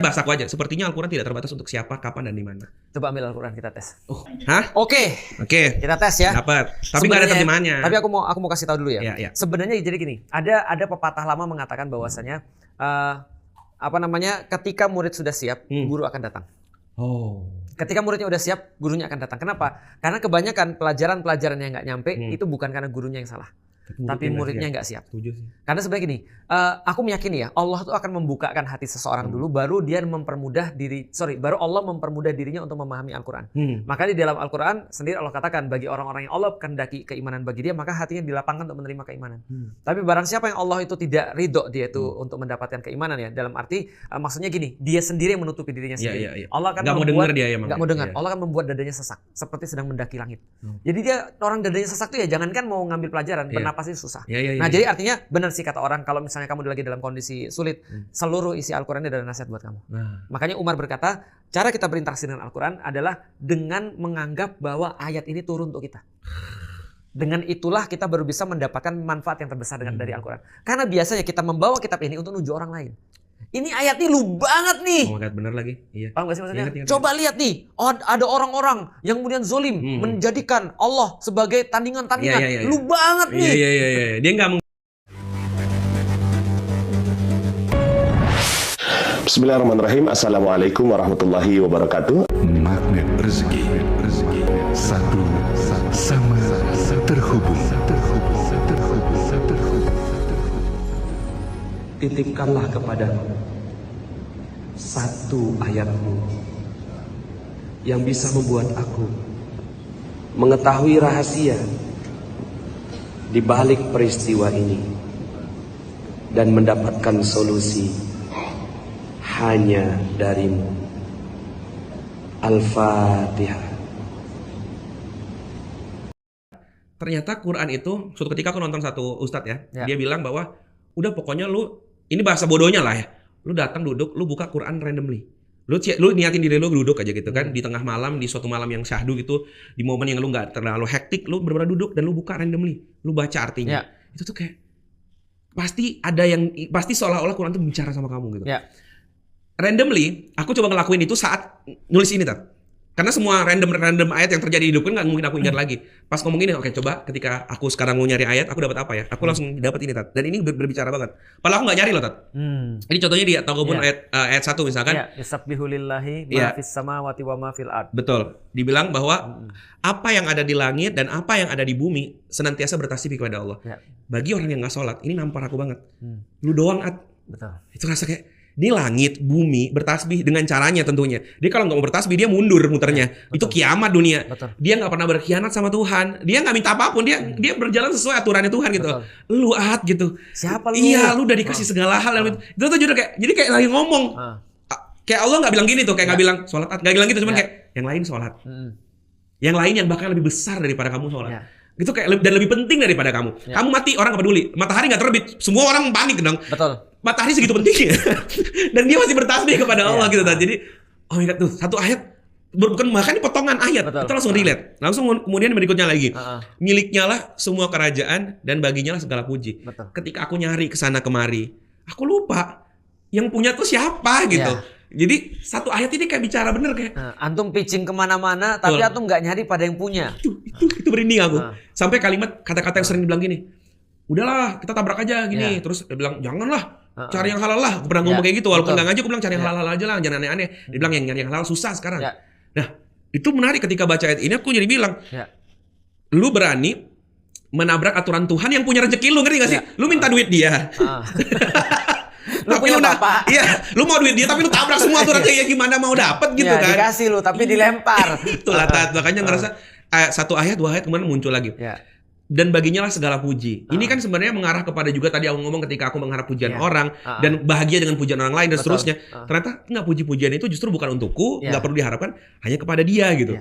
Bahas aku aja. Sepertinya Al-Quran tidak terbatas untuk siapa, kapan, dan di mana. Coba ambil Al-Quran kita tes. Hah? Oke. Kita tes ya. Dapat. Tapi nggak ada terjemahannya. Tapi aku mau kasih tahu dulu ya. Iya. Sebenarnya jadi gini. Ada pepatah lama mengatakan bahwasanya ketika murid sudah siap, guru akan datang. Ketika muridnya udah siap, gurunya akan datang. Kenapa? Karena kebanyakan pelajaran yang nggak nyampe itu bukan karena gurunya yang salah. Tapi muridnya nggak siap. Setuju sih. Karena sebenarnya gini, aku meyakini ya, Allah tuh akan membukakan hati seseorang dulu, baru Allah mempermudah dirinya untuk memahami Al-Quran. Maka di dalam Al-Quran sendiri Allah katakan, bagi orang-orang yang Allah kehendaki keimanan bagi dia, maka hatinya dilapangkan untuk menerima keimanan. Tapi barang siapa yang Allah itu tidak ridho dia itu untuk mendapatkan keimanan ya, dalam arti maksudnya gini, dia sendiri yang menutupi dirinya sendiri. Allah akan nggak mau dengar. Allah akan membuat dadanya sesak, seperti sedang mendaki langit. Jadi dia orang dadanya sesak tuh ya, jangankan mau ngambil pelajaran, pasti susah. Nah, jadi artinya benar sih kata orang, kalau misalnya kamu lagi dalam kondisi sulit, seluruh isi Al-Quran ini adalah nasihat buat kamu. Makanya Umar berkata, cara kita berinteraksi dengan Al-Quran adalah dengan menganggap bahwa ayat ini turun untuk kita. Dengan itulah kita baru bisa mendapatkan manfaat yang terbesar dari Al-Quran. Karena biasanya kita membawa kitab ini untuk nunjuk orang lain. Ini ayat ini lu banget nih. Oh my God, bener lagi. Iya. Paham gak sih maksudnya? Ingat. Coba lihat nih, ada orang-orang yang kemudian zolim menjadikan Allah sebagai tandingan-tandingan. Lu banget nih. Iya. Dia nggak Bismillahirrahmanirrahim. Assalamualaikum warahmatullahi wabarakatuh. Magnet rezeki. Satu sama terhubung. Titipkanlah kepadaku satu ayatmu yang bisa membuat aku mengetahui rahasia di balik peristiwa ini dan mendapatkan solusi hanya darimu. Al-Fatihah. Ternyata Quran itu, suatu ketika aku nonton satu ustadz ya, dia bilang bahwa udah pokoknya lu, ini bahasa bodohnya lah ya, lu datang duduk, lu buka Quran randomly. Lu niatin diri lu duduk aja gitu kan, di tengah malam, di suatu malam yang syahdu gitu, di momen yang lu nggak terlalu hektik, lu benar-benar duduk dan lu buka randomly, lu baca artinya. Itu tuh kayak pasti seolah-olah Quran tuh bicara sama kamu gitu. Randomly, aku coba ngelakuin itu saat nulis ini Tat. Karena semua random ayat yang terjadi di hidupku nggak mungkin aku ingat lagi. Pas ngomong ini, oke coba ketika aku sekarang mau nyari ayat, aku dapat apa ya? Aku langsung dapat ini Tat. Dan ini berbicara banget. Padahal aku nggak nyari loh Tat. Ini contohnya di At-Taghabun ayat 1 misalkan. Yusabbihu lillahi ma fis samawati wa ma fil ard. Betul. Dibilang bahwa apa yang ada di langit dan apa yang ada di bumi senantiasa bertasbih kepada Allah. Bagi orang yang nggak sholat, ini nampar aku banget. Lu doang Betul. Itu rasa kayak di langit, bumi, bertasbih dengan caranya tentunya. Dia kalau nggak mau bertasbih, dia mundur muternya. Itu kiamat dunia. Dia nggak pernah berkhianat sama Tuhan. Dia nggak minta apapun. Dia berjalan sesuai aturannya Tuhan gitu. Lu gitu. Siapa lu? Iya, lu udah dikasih segala hal. Itu tuh jadi kayak lagi ngomong. Kayak Allah nggak bilang gini tuh, kayak nggak bilang sholat, nggak bilang gitu, cuman kayak yang lain sholat. Yang lain yang bahkan lebih besar daripada kamu sholat. Itu kayak dan lebih penting daripada kamu. Kamu mati, orang nggak peduli. Matahari nggak terbit, semua orang panik dong. Betul. Matahari segitu pentingnya. Dan dia masih bertasbih kepada Allah gitu. Jadi, oh my God tuh, satu ayat bukan bahkan ini potongan ayat. Itu langsung relate. Langsung kemudian berikutnya lagi. Miliknya lah semua kerajaan dan baginya lah segala puji. Ketika aku nyari kesana kemari, aku lupa yang punya tuh siapa gitu. Jadi satu ayat ini kayak bicara bener kayak antum pitching kemana-mana, tapi antum nggak nyari pada yang punya. Itu berinding aku. Sampai kalimat kata-kata yang sering dibilang gini, udahlah kita tabrak aja gini. Terus dia bilang janganlah, cari yang halal lah. Aku pernah ngomong kayak gitu, walaupun nggak ngaji, aku bilang cari yang halal aja lah, jangan aneh-aneh. Dia bilang yang nyari yang halal susah sekarang. Nah itu menarik ketika baca ayat ini, aku jadi bilang, lu berani menabrak aturan Tuhan yang punya rezeki lu, ngerti gak sih? Lu minta duit dia. Lu tapi lu lu mau duit dia tapi lu tabrak semua aturan ya gimana mau dapet gitu kan? Dikasih lu tapi dilempar. Itulah makanya ngerasa satu ayat dua ayat kemudian muncul lagi. Dan baginya lah segala puji. Ini kan sebenarnya mengarah kepada juga tadi aku ngomong ketika aku mengharap pujian orang dan bahagia dengan pujian orang lain dan seterusnya. Ternyata enggak, puji-pujian itu justru bukan untukku, enggak perlu diharapkan, hanya kepada dia gitu.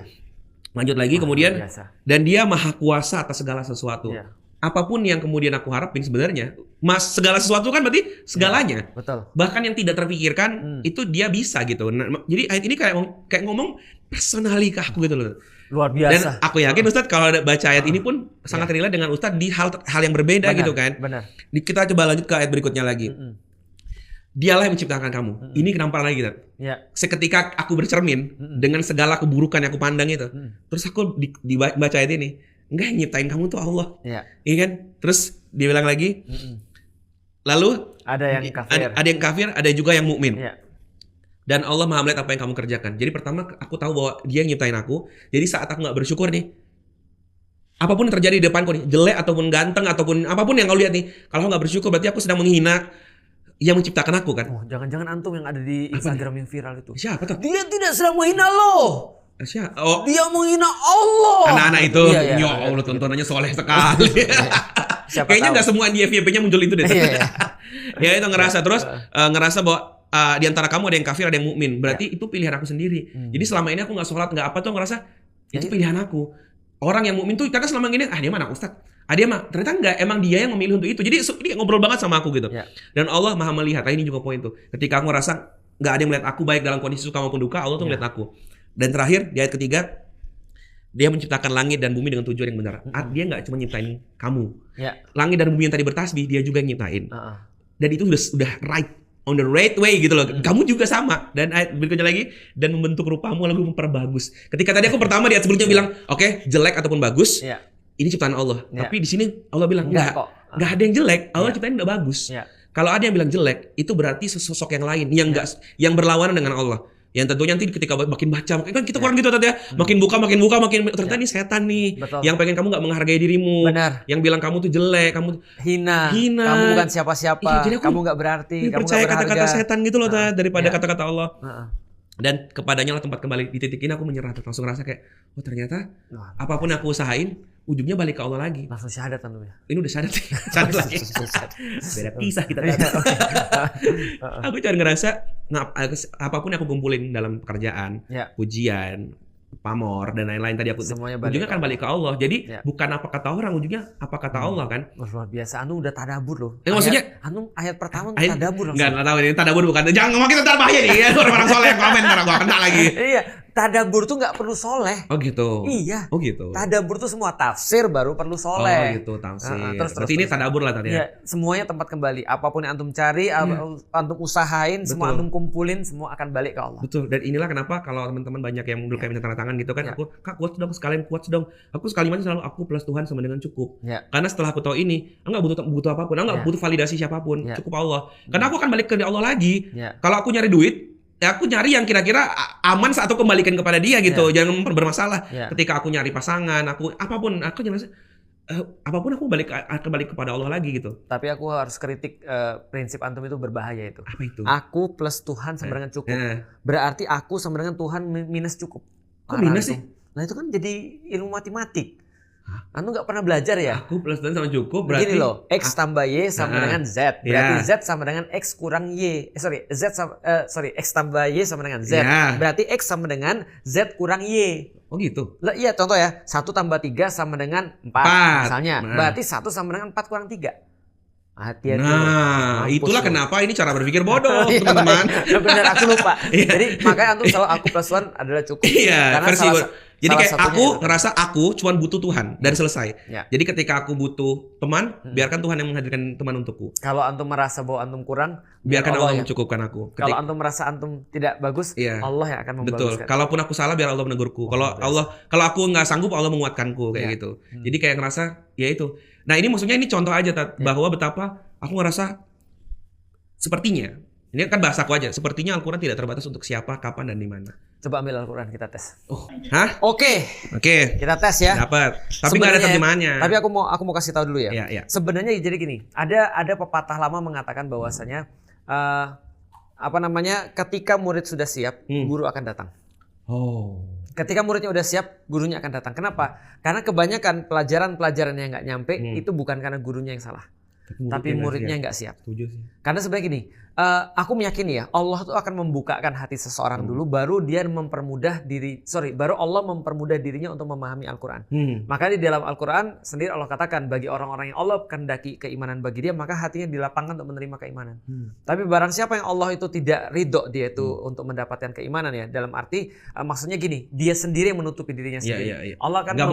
Lanjut lagi kemudian dan dia maha kuasa atas segala sesuatu. Apapun yang kemudian aku harapin sebenarnya, segala sesuatu kan berarti segalanya. Bahkan yang tidak terpikirkan itu dia bisa gitu. Nah, jadi ayat ini kayak ngomong personally ke aku gitu loh. Luar biasa. Dan aku yakin Ustadz kalau baca ayat ini pun sangat relate dengan Ustadz di hal yang berbeda gitu kan. Benar. Kita coba lanjut ke ayat berikutnya lagi. Dialah yang menciptakan kamu. Ini kenapa lagi kita? Ya. Seketika aku bercermin dengan segala keburukan yang aku pandang itu, terus aku dibaca ayat ini, enggak, yang nyiptain kamu tuh Allah. Iya kan? Terus dia bilang lagi, lalu ada yang kafir, ada juga yang mukmin. Ya. Dan Allah Maha melihat apa yang kamu kerjakan. Jadi pertama aku tahu bahwa Dia yang nyiptain aku. Jadi saat aku nggak bersyukur nih, apapun yang terjadi di depanku nih, jelek ataupun ganteng ataupun apapun yang kau lihat nih, kalau aku nggak bersyukur berarti aku sedang menghina yang menciptakan aku kan. Oh, jangan-jangan antum yang ada di Instagram yang viral itu. Siapa tuh? Dia tidak sedang menghina lo. Siapa? Oh, Dia menghina Allah. anak-anak itu. Iya. Ya Allah, tontonannya soleh sekali. Kayaknya nggak semua di FYP-nya muncul itu deh. Ya itu ngerasa terus ngerasa bahwa di antara kamu ada yang kafir, ada yang mukmin. Berarti itu pilihan aku sendiri. Jadi selama ini aku nggak sholat, nggak apa tuh ngerasa itu pilihan aku. Orang yang mukmin tuh karena selama ini dia mana ustaz? Dia mah ternyata enggak, emang dia yang memilih untuk itu. Jadi dia ngobrol banget sama aku gitu. Dan Allah Maha melihat. Ini juga poin tuh. Ketika aku ngerasa nggak ada yang melihat aku baik dalam kondisi suka maupun duka, Allah tuh melihat aku. Dan terakhir di ayat ketiga, Dia menciptakan langit dan bumi dengan tujuan yang benar. Dia nggak cuma nyiptain kamu. Langit dan bumi yang tadi bertasbih, Dia juga yang nyiptain. Dan itu sudah right. On the right way gitu loh. Kamu juga sama. Dan ayat berikutnya lagi, dan membentuk rupamu lalu memperbagus. Ketika tadi aku pertama di ayat sebelumnya bilang, oke, jelek ataupun bagus, ini ciptaan Allah. Tapi di sini Allah bilang enggak ada yang jelek. Allah ciptain udah bagus. Kalau ada yang bilang jelek, itu berarti sosok yang lain yang berlawanan dengan Allah. Yang tentunya nanti ketika makin baca, kan kita kurang gitu tadi ya, makin buka ternyata ini setan nih. Betul. Yang pengen kamu nggak menghargai dirimu. Benar. Yang bilang kamu tuh jelek, kamu hina. Kamu bukan siapa-siapa. Jadi kamu nggak berarti. Kamu percaya nggak kata-kata setan gitu loh daripada kata-kata Allah. Dan kepadanya lah tempat kembali. Di titik ini aku menyerah, langsung ngerasa kayak, oh ternyata apapun aku usahain, ujungnya balik ke Allah lagi. Langsung syahadat tentunya. Ini udah syahadat lagi. Beda pisah kita. Aku cuma ngerasa apapun yang aku kumpulin dalam pekerjaan, ujian, pamor dan lain-lain tadi aku ujungnya kan balik ke Allah. Jadi bukan apa kata orang, ujungnya apa kata Allah kan. Luar biasa, Anu udah tadabur loh. Maksudnya Anu ayat pertama tadabur langsung. Enggak tahu ini tadabur bukan. Jangan ngomongin tentang bahaya nih. Orang soleh yang komen ntar gua kena lagi. Iya, tadabur tuh nggak perlu soleh. Oh gitu. Iya. Oh gitu. Tadabur tuh semua tafsir baru perlu soleh. Oh gitu, tafsir. Berarti ini tadabur lah tadi ya. Iya, semuanya tempat kembali. Apapun yang antum cari, antum usahain, semua antum kumpulin, semua akan balik ke Allah. Betul. Dan inilah kenapa kalau teman-teman banyak yang dulu kayak minta tanda tangan gitu kan, aku Kak quotes dong, sekalian quotes dong. Aku sekalimatnya selalu aku plus Tuhan sama dengan cukup. Karena setelah aku tahu ini, enggak butuh apapun, enggak butuh validasi siapapun, cukup Allah. Karena aku akan balik ke Allah lagi. Kalau aku nyari duit, ya aku nyari yang kira-kira aman saat aku kembalikan kepada Dia gitu. Jangan bermasalah. Ketika aku nyari pasangan, aku apapun, aku nyari apapun aku kembali kepada Allah lagi gitu. Tapi aku harus kritik prinsip antum itu berbahaya itu. Apa itu? Aku plus Tuhan sama dengan cukup. Berarti aku sama dengan Tuhan minus cukup. Kok minus sih? Nah itu kan jadi ilmu matematik. Antum nggak pernah belajar ya? Aku plus Tuhan sama cukup berarti. Begini loh, X tambah Y sama dengan Z. Berarti Z sama dengan X kurang Y. X tambah Y sama dengan Z. Berarti X sama dengan Z kurang Y. Oh gitu? Lah, iya contoh ya, 1 tambah 3 sama dengan 4 misalnya. Berarti 1 sama dengan 4 kurang 3. Hati-hati. Nah, itulah kenapa ini cara berpikir bodoh, teman-teman. Benar, aku lupa. Jadi makanya antum selalu aku plus Tuhan adalah cukup. Iya, versi jadi kayak aku itu ngerasa aku cuma butuh Tuhan dan selesai. Jadi ketika aku butuh teman, biarkan Tuhan yang menghadirkan teman untukku. Kalau antum merasa bahwa antum kurang, biarkan Allah mencukupkan aku. Kalau antum merasa antum tidak bagus, Allah yang akan membaguskan. Betul. Kalaupun aku salah, biar Allah menegurku. Kalau aku nggak sanggup, Allah menguatkanku kayak gitu. Jadi kayak ngerasa ya itu. Nah ini maksudnya ini contoh aja bahwa betapa aku ngerasa sepertinya. Ini kan bahasaku aja. Sepertinya Al-Quran tidak terbatas untuk siapa, kapan, dan di mana. Coba ambil Al-Quran kita tes. Hah? Oke. Kita tes ya. Dapat. Tapi nggak ada terjemahannya. Tapi aku mau kasih tahu dulu ya. Sebenarnya jadi gini. Ada pepatah lama mengatakan bahwasanya ketika murid sudah siap, guru akan datang. Ketika muridnya udah siap, gurunya akan datang. Kenapa? Karena kebanyakan pelajaran-pelajaran yang nggak nyampe itu bukan karena gurunya yang salah, tapi muridnya nggak siap. Setuju sih. Karena sebenarnya gini, aku meyakini ya, Allah tuh akan membukakan hati seseorang dulu, baru Allah mempermudah dirinya untuk memahami Al-Quran. Maka di dalam Al-Quran sendiri Allah katakan, bagi orang-orang yang Allah kehendaki keimanan bagi dia, maka hatinya dilapangkan untuk menerima keimanan. Tapi barang siapa yang Allah itu tidak ridho dia itu untuk mendapatkan keimanan ya, dalam arti maksudnya gini, dia sendiri yang menutupi dirinya sendiri. Allah akan nggak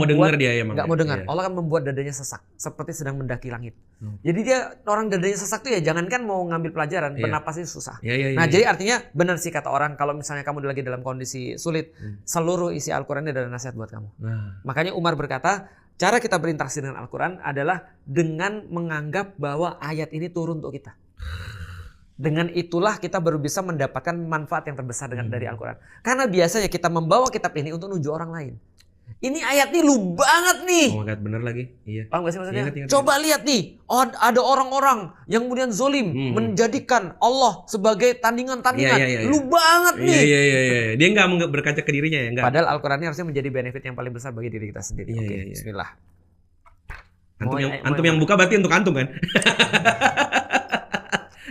mau dengar. Allah akan membuat dadanya sesak, seperti sedang mendaki langit. Jadi dia orang dadanya sesak tuh ya, jangankan mau ngambil pelajaran, bernapas itu susah. Iya. Nah, jadi artinya benar sih kata orang, kalau misalnya kamu lagi dalam kondisi sulit, seluruh isi Al-Quran ini adalah nasihat buat kamu. Makanya Umar berkata, cara kita berinteraksi dengan Al-Quran adalah dengan menganggap bahwa ayat ini turun untuk kita. Dengan itulah kita baru bisa mendapatkan manfaat yang terbesar dari Al-Quran. Karena biasanya kita membawa kitab ini untuk nunjuk orang lain. Ini ayat ini lu banget nih. Oh my God, bener lagi. Iya. Paham gak sih maksudnya? Ingat. Coba lihat nih, ada orang-orang yang kemudian zolim menjadikan Allah sebagai tandingan-tandingan. Iya. Lu banget nih. Iya. Dia nggak berkaca ke dirinya ya, nggak. Padahal Al-Quran ini harusnya menjadi benefit yang paling besar bagi diri kita sendiri. Iya, Oke, iya. bismillah. Antum yang buka berarti untuk antum kan?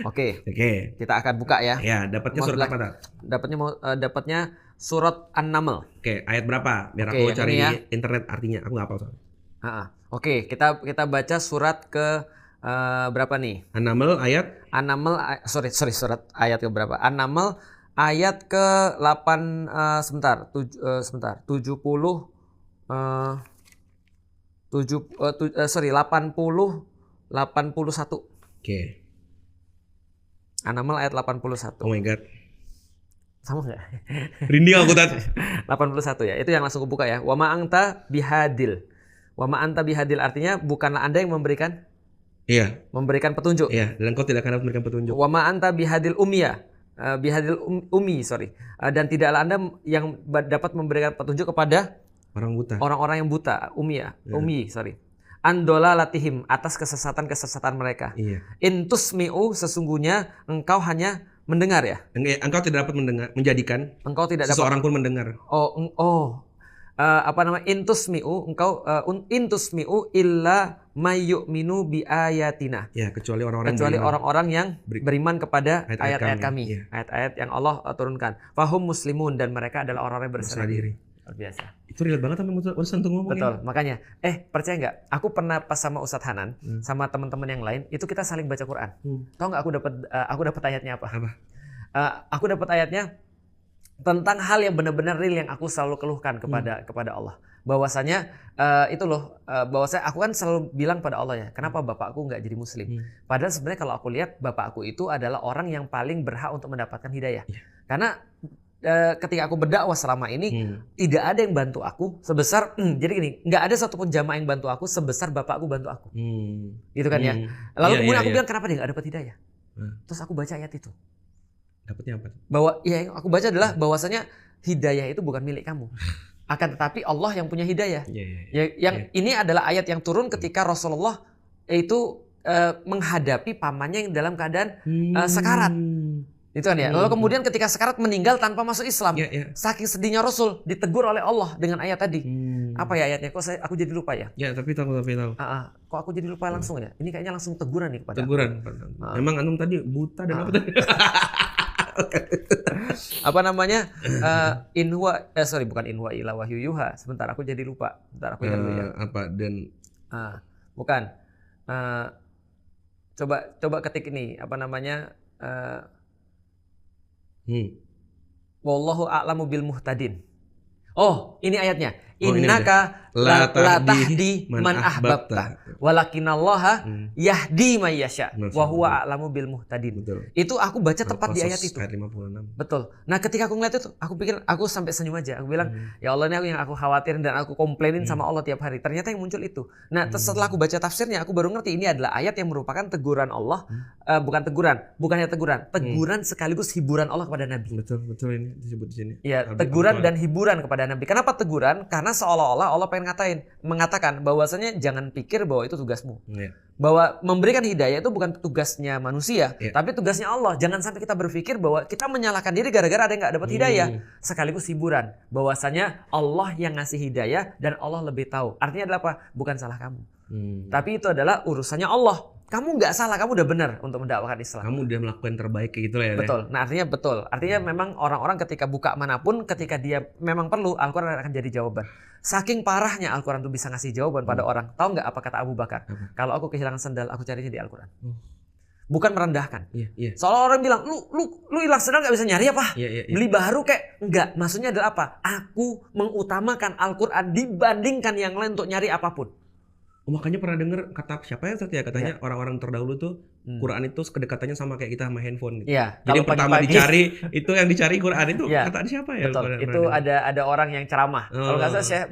Oke. Kita akan buka ya. Ya, dapatnya surat apa tak? Dapatnya surat An-Naml. Oke, ayat berapa? Biar Oke, aku cari ini ya. internet artinya. Aku nggak hafal soalnya. Oke, kita baca surat ke berapa nih? An-Naml ayat? An-Naml surat ayat ke berapa? An-Naml ayat ke 8 81. Oke. An-Naml ayat 81. Oh my God. Sama enggak? Rinding aku tadi. 81 ya. Itu yang langsung kebuka ya. Wa ma anta bihadil. Wa ma anta bihadil artinya bukanlah Anda yang memberikan petunjuk. Iya, dan kau tidak akan memberikan petunjuk. Wa ma anta bihadil ummiya. Dan tidaklah Anda yang dapat memberikan petunjuk kepada orang-orang yang buta, ummi. Andola latihim, atas kesesatan mereka. Iya. Intusmi'u, sesungguhnya engkau hanya mendengar ya. Engkau tidak dapat menjadikan. Engkau tidak dapat seseorang pun mendengar. Intusmi'u illa mayyu'minu bi ayatina. Ya, kecuali orang-orang yang beriman kepada ayat-ayat kami. Iya. Ayat-ayat yang Allah turunkan. Fahum muslimun, dan mereka adalah orang-orang yang berserah diri. Luar biasa. Itu relate banget sama Ustaz untuk ngomong. Betul, makanya percaya nggak? Aku pernah pas sama Ustadz Hanan sama teman-teman yang lain, itu kita saling baca Quran. Tahu nggak aku dapat ayatnya apa? Aku dapat ayatnya tentang hal yang benar-benar real yang aku selalu keluhkan kepada Allah. Bahwasanya bahwasanya aku kan selalu bilang pada Allah ya, kenapa bapakku nggak jadi muslim? Padahal sebenarnya kalau aku lihat bapakku itu adalah orang yang paling berhak untuk mendapatkan hidayah. Karena ketika aku berdakwah selama ini tidak ada yang bantu aku sebesar jadi gini, nggak ada satupun jamaah yang bantu aku sebesar bapakku bantu aku. Gitu kan ya. Lalu kemudian aku bilang kenapa dia nggak dapat hidayah? Terus aku baca ayat itu. Dapatnya apa? Bahwa yang aku baca adalah bahwasanya hidayah itu bukan milik kamu. Akan tetapi Allah yang punya hidayah. Ini adalah ayat yang turun ketika Rasulullah itu menghadapi pamannya yang dalam keadaan sekarat. Itu kan ya. Lalu kemudian ketika sekarat meninggal tanpa masuk Islam. Saking sedihnya Rasul ditegur oleh Allah dengan ayat tadi. Apa ya ayatnya? Kok aku jadi lupa ya? Ya, tapi tahu. Kok aku jadi lupa langsung ya? Ini kayaknya langsung teguran nih kepada teguran. Emang antum tadi buta dan apa tadi? Apa namanya? Bukan inhuwa ila wahyu yuha. Sebentar aku jadi lupa. Bentar aku ingat dulu ya. Bukan. Coba ketik ini, apa namanya? Wallahu a'lamu bil muhtadin. Oh, ini ayatnya. Innaka la tahdi man ahbabta walakinallaha yahdi may yasha wa huwa a'lamu bil muhtadin. Itu aku baca tepat di ayat itu. Ayat 56. Betul. Nah, ketika aku ngeliat itu, aku pikir, aku sampai senyum aja. Aku bilang, ya Allah, ini yang aku khawatirin dan aku komplainin sama Allah tiap hari. Ternyata yang muncul itu. Nah, setelah aku baca tafsirnya, aku baru ngerti ini adalah ayat yang merupakan teguran Allah, bukannya teguran sekaligus hiburan Allah kepada Nabi. Betul ini disebut di sini. Iya, teguran dan hiburan kepada Nabi. Kenapa teguran? Karena seolah-olah Allah pengen mengatakan bahwasanya jangan pikir bahwa itu tugasmu. Bahwa memberikan hidayah itu bukan tugasnya manusia, tapi tugasnya Allah. Jangan sampai kita berpikir bahwa kita menyalahkan diri gara-gara ada yang nggak dapat hidayah. Sekaligus hiburan bahwasanya Allah yang ngasih hidayah dan Allah lebih tahu. Artinya adalah apa? Bukan salah kamu. Tapi itu adalah urusannya Allah. Kamu nggak salah, kamu udah benar untuk mendakwakan Islam. Kamu udah melakukan terbaik kayak gitu lah ya. Betul. Nah, artinya betul. Artinya memang orang-orang ketika buka manapun, ketika dia memang perlu, Al-Quran akan jadi jawaban. Saking parahnya Al-Quran tuh bisa ngasih jawaban pada orang. Tahu nggak apa kata Abu Bakar? Kalau aku kehilangan sendal, aku carinya di Al-Quran. Bukan merendahkan. Soalnya orang bilang, lu hilang sendal nggak bisa nyari apa? Beli baru kayak enggak. Maksudnya adalah apa? Aku mengutamakan Al-Quran dibandingkan yang lain untuk nyari apapun. Makanya pernah dengar kata siapa ya katanya orang-orang terdahulu tuh Quran itu kedekatannya sama kayak kita sama handphone gitu. Iya. Jadi yang pertama pagi-pagi, dicari itu yang dicari Quran itu Iya. kata siapa ya? betul. Itu ada orang yang ceramah. Kalau nggak salah Syekh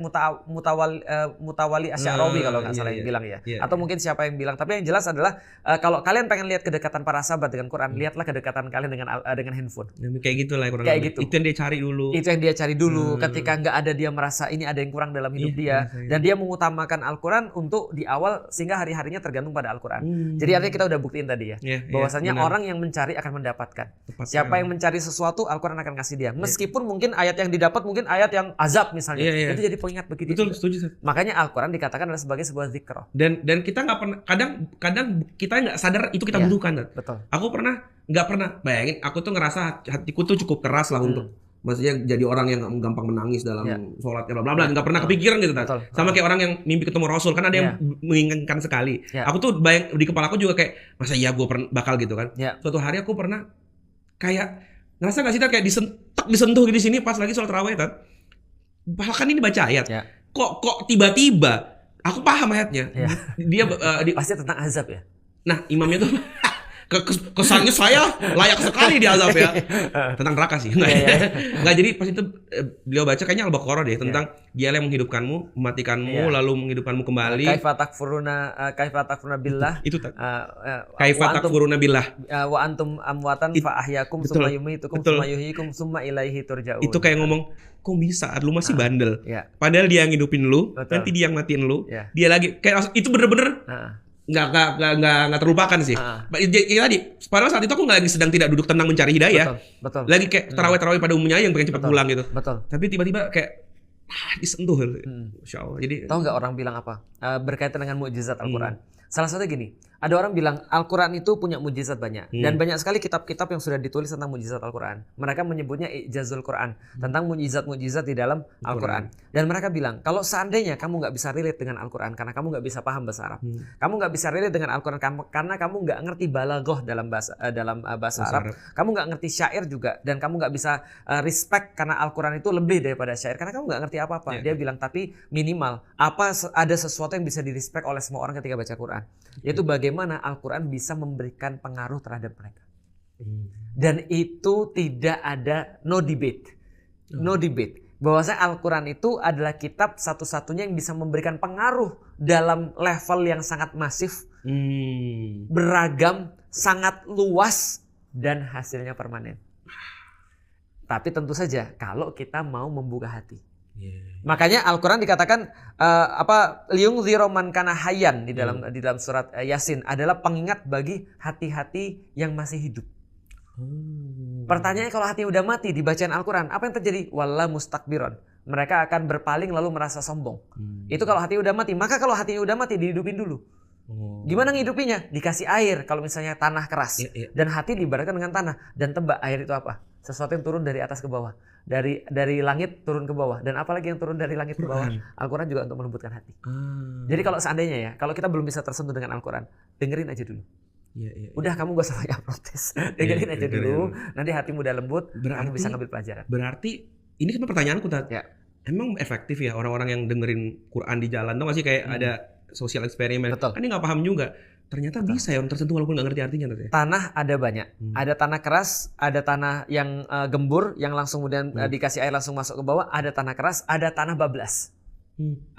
Mutawali Asy'arawi kalau nggak salah yang bilang ya. Atau mungkin siapa yang bilang. Tapi yang jelas adalah kalau kalian pengen lihat kedekatan para sahabat dengan Quran, lihatlah kedekatan kalian dengan handphone. Kayak gitulah kurang Kayak lebih. gitu. Itu yang dia cari dulu. Itu yang dia cari dulu. Ketika nggak ada, dia merasa ini ada yang kurang dalam hidup dia, dan dia mengutamakan Al-Quran untuk di awal sehingga hari-harinya tergantung pada Al-Quran. Jadi artinya kita udah buktiin tadi ya, bahwasanya orang yang mencari akan mendapatkan. Siapa yang mencari sesuatu, Al-Quran akan kasih dia. Meskipun mungkin ayat yang didapat mungkin ayat yang azab misalnya, itu jadi pengingat begitu. Betul, setuju. Makanya Al-Quran dikatakan adalah sebagai sebuah zikr. Dan kita nggak pernah, kadang kita nggak sadar itu kita butuhkan. Betul. Aku nggak pernah bayangin. Aku tuh ngerasa hatiku tuh cukup keras lah untuk maksudnya jadi orang yang gampang menangis dalam sholat bla bla bla, nggak pernah kepikiran gitu kan. Sama kayak orang yang mimpi ketemu Rasul, kan ada yang menginginkan sekali. Aku tuh di kepala aku juga kayak masa iya gue bakal gitu kan. Suatu hari aku pernah kayak ngerasa nggak sih kayak disentuh di sini pas lagi sholat tarawih kan. Bahkan ini baca ayat. Kok tiba-tiba aku paham ayatnya. Dia pasti tentang azab ya. Nah, imamnya tuh kesannya saya layak sekali diazab ya. Tentang neraka sih. Nggak, jadi pas itu beliau baca kayaknya Al-Baqarah deh tentang dialah yang menghidupkanmu, mematikanmu, lalu menghidupkanmu kembali. Kaifa takfuruna billah. Itu kaifa takfuruna billah. Wa antum amwatan fa ahyakum tsumma yumitukum tsumma yuhyikum tsumma ilaihi turja'un. Itu kayak ngomong, kok bisa lu masih bandel. Padahal dia yang ngidupin lu, nanti dia yang matiin lu. Dia lagi kayak itu bener-bener nggak terlupakan sih. Tadi padahal saat itu aku nggak lagi sedang tidak duduk tenang mencari hidayah. Betul. Lagi kayak tarawih pada umumnya yang pengen cepat pulang gitu. Betul. Tapi tiba-tiba kayak disentuh. Masya Allah. Jadi tahu nggak orang bilang apa berkaitan dengan mukjizat Al-Quran? Salah satu gini, ada orang bilang Al-Quran itu punya mukjizat banyak. Dan banyak sekali kitab-kitab yang sudah ditulis tentang mukjizat Al-Quran. Mereka menyebutnya Ijazul Quran, tentang mukjizat-mukjizat di dalam Al-Quran. Dan mereka bilang, kalau seandainya kamu nggak bisa relate dengan Al-Quran karena kamu nggak bisa paham bahasa Arab, kamu nggak bisa relate dengan Al-Quran karena kamu nggak ngerti balaghah dalam bahasa Arab, kamu nggak ngerti syair juga, dan kamu nggak bisa respect karena Al-Quran itu lebih daripada syair karena kamu nggak ngerti apa-apa. Dia bilang, tapi minimal ada sesuatu yang bisa direspect oleh semua orang ketika baca Quran, yaitu bagaimana Al-Quran bisa memberikan pengaruh terhadap mereka. Dan itu tidak ada no debate. Bahwasanya Al-Quran itu adalah kitab satu-satunya yang bisa memberikan pengaruh dalam level yang sangat masif, beragam, sangat luas, dan hasilnya permanen. Tapi tentu saja kalau kita mau membuka hati. Makanya Al-Quran dikatakan liung ziroman kana hayyan di dalam surat Yasin adalah pengingat bagi hati-hati yang masih hidup. Pertanyaannya, kalau hatinya udah mati dibacaan Al-Quran, apa yang terjadi? Walla mustakbiron. Mereka akan berpaling lalu merasa sombong. Itu kalau hatinya udah mati. Maka kalau hatinya udah mati dihidupin dulu. Gimana ngidupinya? Dikasih air kalau misalnya tanah keras. Dan hati diibaratkan dengan tanah. Dan tebak air itu apa? Sesuatu yang turun dari atas ke bawah. Dari langit turun ke bawah. Dan apalagi yang turun dari langit ke bawah? Al-Quran juga untuk melembutkan hati. Jadi kalau seandainya ya, kalau kita belum bisa tersentuh dengan Al-Quran, dengerin aja dulu. Udah, kamu gak usah banyak protes. Dengerin aja dulu. Nanti hatimu udah lembut, kamu bisa ngambil pelajaran. Berarti ini kan pertanyaanku tadi. Emang efektif ya orang-orang yang dengerin Quran di jalan? Tau gak sih kayak ada sosial eksperimen? Kan dia gak paham juga. Ternyata bisa ya orang tersentuh walaupun nggak ngerti artinya. Tanah ada banyak. Ada tanah keras, ada tanah yang gembur, yang langsung kemudian dikasih air langsung masuk ke bawah. Ada tanah keras, ada tanah bablas.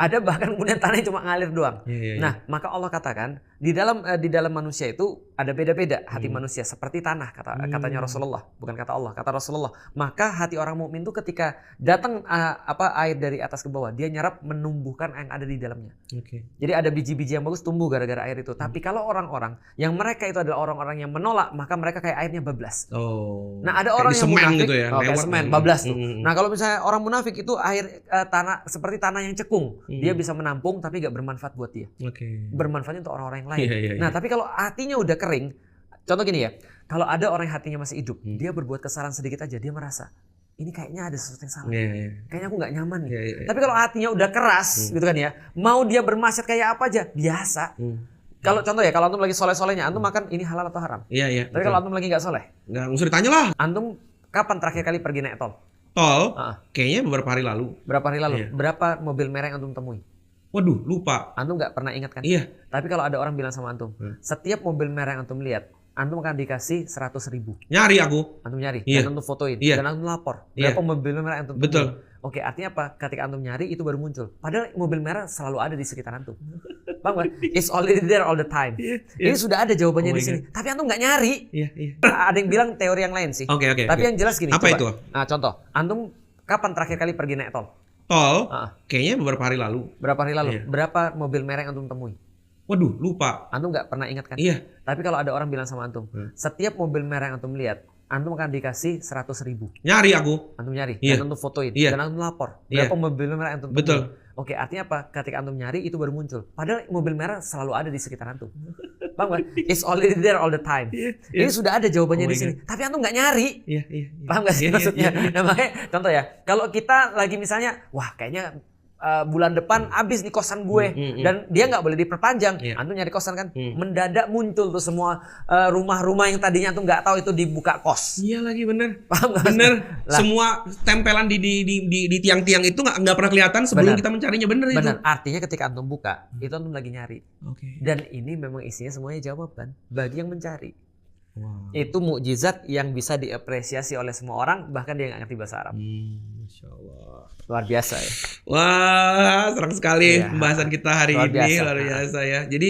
Ada bahkan kemudian tanahnya cuma ngalir doang. Nah, maka Allah katakan di dalam manusia itu ada beda-beda hati manusia, seperti tanah katanya Rasulullah, bukan kata Allah, kata Rasulullah. Maka hati orang mukmin itu ketika datang air dari atas ke bawah, dia nyerap menumbuhkan yang ada di dalamnya. Jadi ada biji-biji yang bagus tumbuh gara-gara air itu. Tapi kalau orang-orang yang mereka itu adalah orang-orang yang menolak, maka mereka kayak airnya bablas. Nah, ada orang yang munafik gitu ya, kayak semen, bablas tuh. Nah, kalau misalnya orang munafik itu air tanah seperti tanah yang cekung, dia bisa menampung tapi gak bermanfaat buat dia. Bermanfaatnya untuk orang-orang yang lain. Nah, tapi kalau hatinya udah kering, contoh gini ya, kalau ada orang yang hatinya masih hidup, dia berbuat kesalahan sedikit aja, dia merasa ini kayaknya ada sesuatu yang salah. Kayaknya aku gak nyaman nih. Tapi kalau hatinya udah keras, gitu kan ya, mau dia bermaksiat kayak apa aja, biasa. Kalau contoh ya, kalau antum lagi soleh-solehnya, antum makan ini halal atau haram? Tapi kalau antum lagi gak soleh, nggak usah ditanya lah. Antum kapan terakhir kali pergi naik tol? Kayaknya beberapa hari lalu. Berapa hari lalu? Berapa mobil merah yang antum temui? Waduh, lupa. Antum nggak pernah ingat kan? Iya. Tapi kalau ada orang bilang sama antum, setiap mobil merah yang antum lihat, antum akan dikasih 100.000. Nyari aku. Antum nyari, Iya. dan antum fotoin, Iya. dan antum lapor. Iya. Berapa mobil merah yang antum temuin. Betul. Oke, artinya apa? Ketika antum nyari itu baru muncul. Padahal mobil merah selalu ada di sekitar antum. Paham gak? It's already there all the time. Iya. Ini sudah ada jawabannya Oh di my sini. Tapi antum nggak nyari. Iya, iya. Ada yang bilang teori yang lain sih. Oke. Tapi yang jelas gini. Apa coba. itu? Nah, contoh, antum kapan terakhir kali pergi naik tol? Tol, Ah. kayaknya beberapa hari lalu. Berapa hari lalu? Iya. Berapa mobil merah yang antum temui? Waduh, lupa. Antum nggak pernah ingat kan? Iya. Tapi kalau ada orang bilang sama antum, setiap mobil merah yang antum lihat, antum akan dikasih 100.000. Nyari aku. Antum nyari, Iya. dan antum fotoin, Iya. dan antum lapor. Iya. Berapa mobil merah yang antum temui? Betul. Oke, artinya apa? Ketika antum nyari itu baru muncul. Padahal mobil merah selalu ada di sekitar antum. Paham gak? It's already there all the time. Iya. Ini sudah ada jawabannya Oh di my sini. Tapi antum nggak nyari. Iya. Paham gak sih Iya, maksudnya? iya. Nah makanya contoh ya, kalau kita lagi misalnya, wah kayaknya bulan depan habis di kosan gue dan dia nggak boleh diperpanjang, Iya. antum nyari kosan kan, mendadak muncul tuh semua rumah-rumah yang tadinya antum nggak tahu itu dibuka kos. Iya lagi bener. Paham gak? Bener. Lah. Semua tempelan di tiang-tiang itu nggak pernah kelihatan sebelum Benar. kita mencarinya, bener itu. Benar. Artinya ketika antum buka, itu antum lagi nyari. Oke. Dan ini memang isinya semuanya jawaban bagi yang mencari. Wow. Itu mukjizat yang bisa diapresiasi oleh semua orang, bahkan dia nggak ngerti bahasa Arab. Masya Allah. Luar biasa ya. Wah, serang sekali Iya. pembahasan kita hari Luar ini, biasa. luar biasa ya. Jadi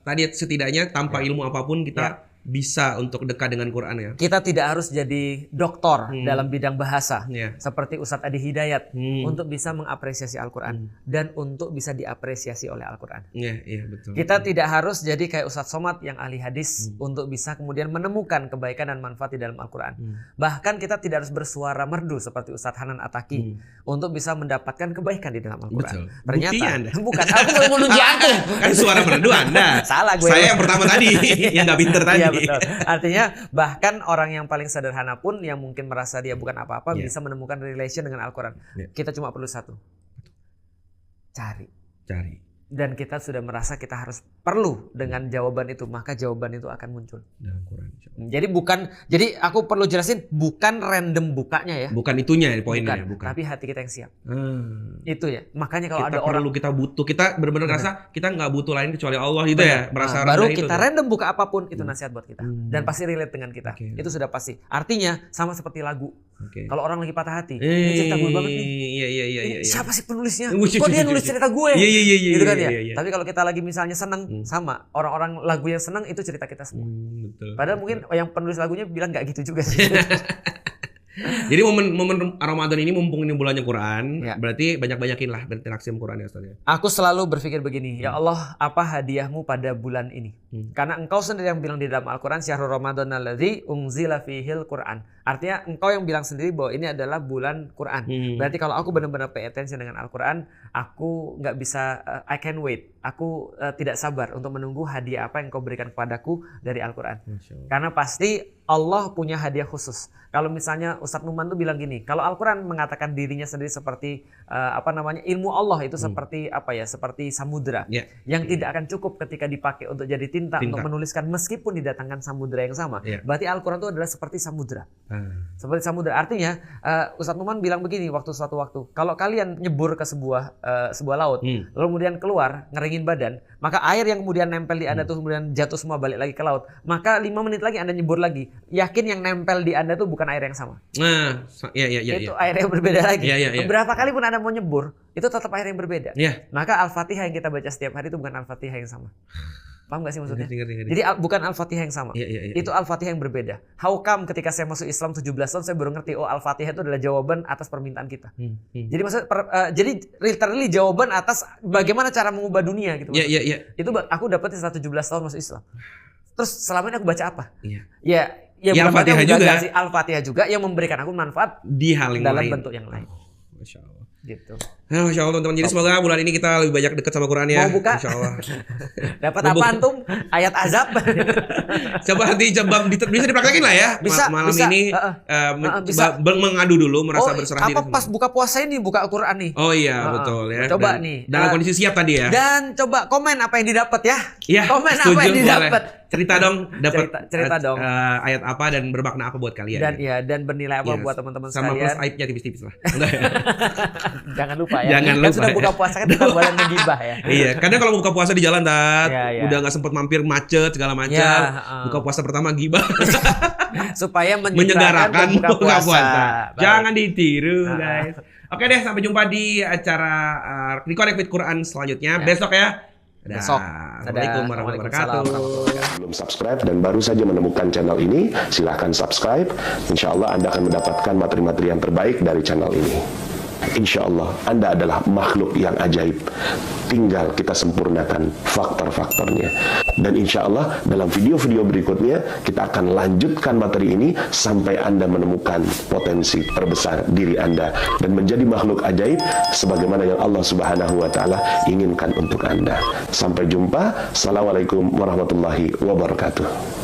tadi setidaknya tanpa ilmu apapun kita bisa untuk dekat dengan Quran ya. Kita tidak harus jadi doktor dalam bidang bahasa Iya. seperti Ustadz Adi Hidayat untuk bisa mengapresiasi Al-Quran dan untuk bisa diapresiasi oleh Al-Quran. Iya, betul. Kita tidak harus jadi kayak Ustadz Somad yang ahli hadis untuk bisa kemudian menemukan kebaikan dan manfaat di dalam Al-Quran. Bahkan kita tidak harus bersuara merdu seperti Ustadz Hanan Ataki untuk bisa mendapatkan kebaikan di dalam Al-Quran. Betul. Ternyata Bukti Anda. bukan, aku mau menuju antum. Kan suara merdu Anda. Salah gue. Saya yang pertama tadi, yang nggak pinter tadi. Iya betul. Artinya bahkan orang yang paling sederhana pun yang mungkin merasa dia bukan apa-apa bisa menemukan relation dengan Al-Quran. Kita cuma perlu satu. Cari. Dan kita sudah merasa kita harus perlu dengan jawaban itu, maka jawaban itu akan muncul. Dalam Quran. Insyaallah. Jadi aku perlu jelasin, bukan random bukanya ya. Bukan itunya poinnya, bukan. Tapi hati kita yang siap. Itu ya. Makanya kalau Kita ada orang kita butuh, kita benar-benar rasa kita nggak butuh lain kecuali Allah gitu ya. Merasa baru rendah kita itu. random buka apapun itu nasihat buat kita dan pasti relate dengan kita. Oke. Itu sudah pasti. Artinya sama seperti lagu. Oke. Kalau orang lagi patah hati, ini cerita gue banget nih. Iya. Ini siapa sih penulisnya? Wush, Kok dia wush, nulis wush. cerita gue? Iya. Gitu kan ya. Iya. Tapi kalau kita lagi misalnya seneng, sama orang-orang lagu yang seneng itu cerita kita semua. Betul. Padahal mungkin yang penulis lagunya bilang nggak gitu juga. Jadi momen Ramadan ini mumpung ini bulannya Quran, Ya. berarti banyak-banyakin lah berinteraksi sama Quran ya Ustaz ya. Aku selalu berpikir begini, ya Allah, apa hadiahmu pada bulan ini? Karena engkau sendiri yang bilang di dalam Al-Quran, Syahrul Ramadan alladzi unzila fihil Quran. Artinya engkau yang bilang sendiri bahwa ini adalah bulan Quran. Berarti kalau aku benar-benar pay attention dengan Al-Quran, aku nggak bisa, I can wait. Aku tidak sabar untuk menunggu hadiah apa yang kau berikan kepadaku dari Al-Quran. Karena pasti Allah punya hadiah khusus. Kalau misalnya Ustadz Numan tuh bilang gini, kalau Al-Quran mengatakan dirinya sendiri seperti ilmu Allah itu seperti seperti samudra yang tidak akan cukup ketika dipakai untuk jadi tinta untuk menuliskan meskipun didatangkan samudra yang sama. Berarti Al-Quran itu adalah seperti samudra. Seperti samudra. Artinya Ustadz Numan bilang begini suatu waktu, kalau kalian nyebur ke sebuah laut, lalu kemudian keluar ngeringin badan, maka air yang kemudian nempel di Anda tuh kemudian jatuh semua balik lagi ke laut, maka 5 menit lagi Anda nyebur lagi. Yakin yang nempel di Anda tuh bukan air yang sama. Nah, iya. Itu air yang berbeda lagi. Iya. Berapa kali pun Anda mau nyebur, itu tetap air yang berbeda. Iya. Maka Al-Fatihah yang kita baca setiap hari itu bukan Al-Fatihah yang sama. Paham gak sih maksudnya? Ngerti. Jadi bukan Al-Fatihah yang sama. Iya. Itu Al-Fatihah yang berbeda. How come ketika saya masuk Islam 17 tahun saya baru ngerti Al-Fatihah itu adalah jawaban atas permintaan kita. Jadi maksudnya jadi literally jawaban atas bagaimana cara mengubah dunia gitu. Iya. Itu aku dapetin setelah 17 tahun masuk Islam. Terus selama ini aku baca apa? Iya. Ya bukan Al-Fatihah berarti aku juga. gagal sih. Al-Fatihah juga yang memberikan aku manfaat Di hal yang dalam lain. bentuk yang lain. Masya Allah. Gitu. Masya Allah teman-teman. Jadi semoga bulan ini kita lebih banyak dekat sama Quran ya. Mau buka? Masya Allah. Dapat apa antum? Ayat azab. Coba bisa dipraktekin lah ya. Bisa, Malam bisa. ini Bisa. mengadu dulu, merasa berserah diri. apa pas buka puasa ini buka Al-Quran nih. Oh iya, betul ya. Coba Dan nih. dalam kondisi siap tadi ya. Dan coba komen apa yang didapat ya. Iya. Komen Setuju, apa yang didapat. boleh. Cerita dong, dapat Cerita dong. ayat apa dan bermakna apa buat kalian. Dan bernilai apa buat teman-teman sama sekalian. plus aibnya tipis-tipis lah. Jangan lupa ya. Jangan Kan lupa sudah ya. buka puasa kan kita boleh menggibah ya. Iya, kadang kalau buka puasa di jalan Iya. udah nggak sempet mampir macet segala macam. Iya, Buka puasa pertama gibah. Supaya menyedarakan buka puasa. Baik. Jangan ditiru, guys. Oke deh, sampai jumpa di acara Reconnect with Quran selanjutnya besok ya. Besok. Assalamualaikum warahmatullahi wabarakatuh. Belum subscribe dan baru saja menemukan channel ini, silahkan subscribe. Insya Allah Anda akan mendapatkan materi-materi yang terbaik dari channel ini. Insya Allah Anda adalah makhluk yang ajaib. Tinggal kita sempurnakan faktor-faktornya. Dan insya Allah dalam video-video berikutnya kita akan lanjutkan materi ini sampai Anda menemukan potensi terbesar diri Anda dan menjadi makhluk ajaib sebagaimana yang Allah Subhanahu wa Ta'ala inginkan untuk Anda. Sampai jumpa. Assalamualaikum warahmatullahi wabarakatuh.